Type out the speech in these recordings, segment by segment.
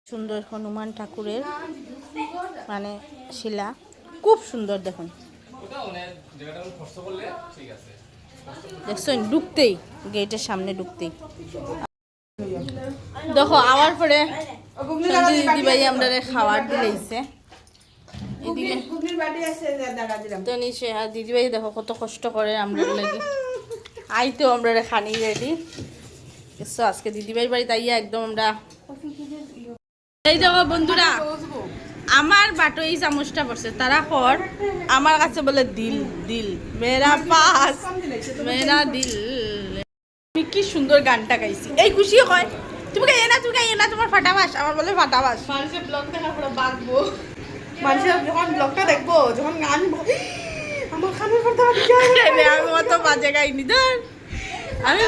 সুন্দর হনুমান ঠাকুরের মানে শিলা খুব সুন্দর। দেখুন দেখছেন ঢুকতেই গেটের সামনে ঢুকতেই দেখো আওয়ার পরে দিদি ভাই আমরা খাবার দিলেইছে এদিকে তো নিচে আর দিদি ভাই দেখো কত কষ্ট করে আমরা লাগে আইতেও আমরা খানি রেডি। আজকে দিদি ভাইয়ের বাড়িতে আইয়া একদম আমরা এই দেখো বন্ধুরা আমার বাটো এই চামচটা পড়ছে তারা কর আমার কাছে বলে দিল দিল মেরা পাস মেরা দিল। আমি কি সুন্দর গানটা গাইছি এই খুশি হয় তুমি গাইয়ে না তুমি গাইয়ে না তোমার ফাটাবাস আমার বলে ফাটাবাস। মানুষের ব্লগ দেখা পুরো বাঁকবো মানুষের যখন ব্লগটা দেখবো যখন গান আমার খানের ফাটাবাস আমি অত বাজে গাইনি ধর আমি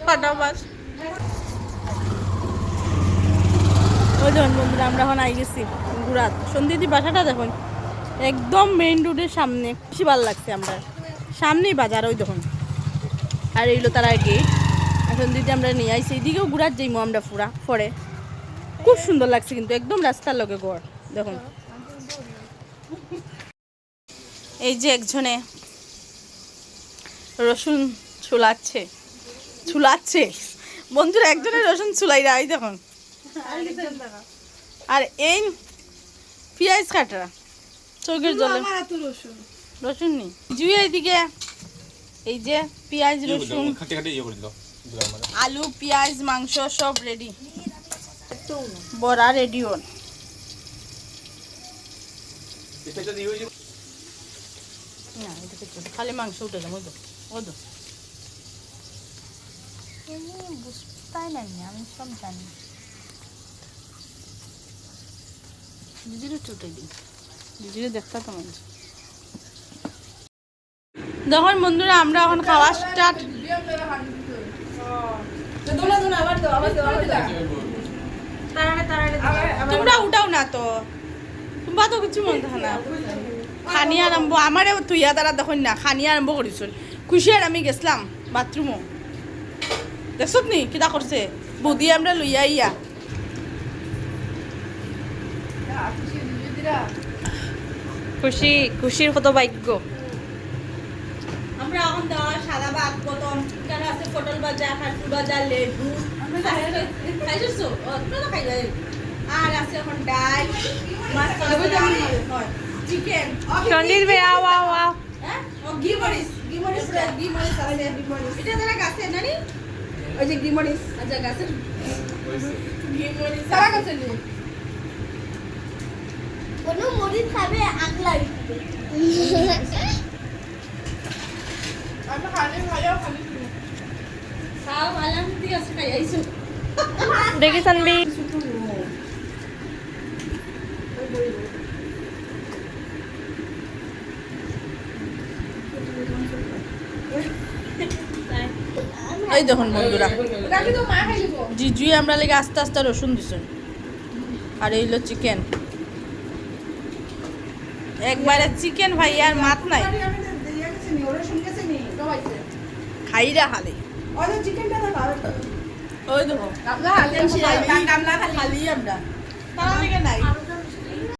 ফাটাবাস। ওই দেখুন বন্ধুরা আমরা এখন আই গেছি গুড়াত সন্ধিদি বাসাটা দেখুন একদম মেইন রোডের সামনে বেশি ভালো লাগছে আমরা সামনেই বাজার ওই দেখুন আর এইগুলো তারা গেট এখন দিদি আমরা নিয়ে আইছি এইদিকেও গুড়াত যাইমো আমরা পুরা পরে খুব সুন্দর লাগছে কিন্তু একদম রাস্তার লগে ঘর দেখুন। এই যে একজনে রসুন ছুলাচ্ছে ছুলাচ্ছে বন্ধুরা একজনের রসুন ছুলাই রাই দেখুন আর এই পেঁয়াজ কাটা চোখের জলে রসুন নেই জুই এইদিকে এই যে পেঁয়াজ রসুন আলু পেঁয়াজ মাংস সব রেডি বড়া রেডি হন খালি মাংস উঠে যাবো ওদো বুঝতাই না আমি সব জানি দিদিরও চুটে দিই দিদিরও দেখতে তো মনে দেখুন বন্ধুরা আমরা এখন খাওয়া স্টার্ট তোমরা উঠাও না তো তোমরা তো কিছু মনে থাকে না খানি আরম্ভ আমারে তুইয়া তারা দেখুন না খানি আরম্ভ করিস খুশি আর আমি গেছিলাম বাথরুমও দেখছ নি কিতা করছে বৌদি আমরা লইয়া ইয়া খুশি খুশির কত ভাগ্য আমরা এখন দেওয়া সাদা ভাত প্রথম এখানে আছে পটল ভাজা কাটু ভাজা লেবু খাইছো আর আছে এখন ডাল মাছ হয় চিকেন সঞ্জিত ভাই আও আও আও হ্যাঁ ও গিমরিস আছে এটা তারা গাছে নানি ওই যে গিমরিস আচ্ছা গাছে গিমরিস তারা গাছে নি কোন মরিচ খাবে আগলা আমরা খালি ভালো খালি খাও ভালো ঠিক আছে খাই আইছো দেখি সানবি এই দেখুন বন্ধুরা জিজুই আমরা লেগে আস্তে আস্তে রসুন দিছেন আর এই হলো চিকেন একবারে চিকেন ভাই আর মাত নাই খাইরা খালি ওই দেখো খালি আমরা তারা লেগে নাই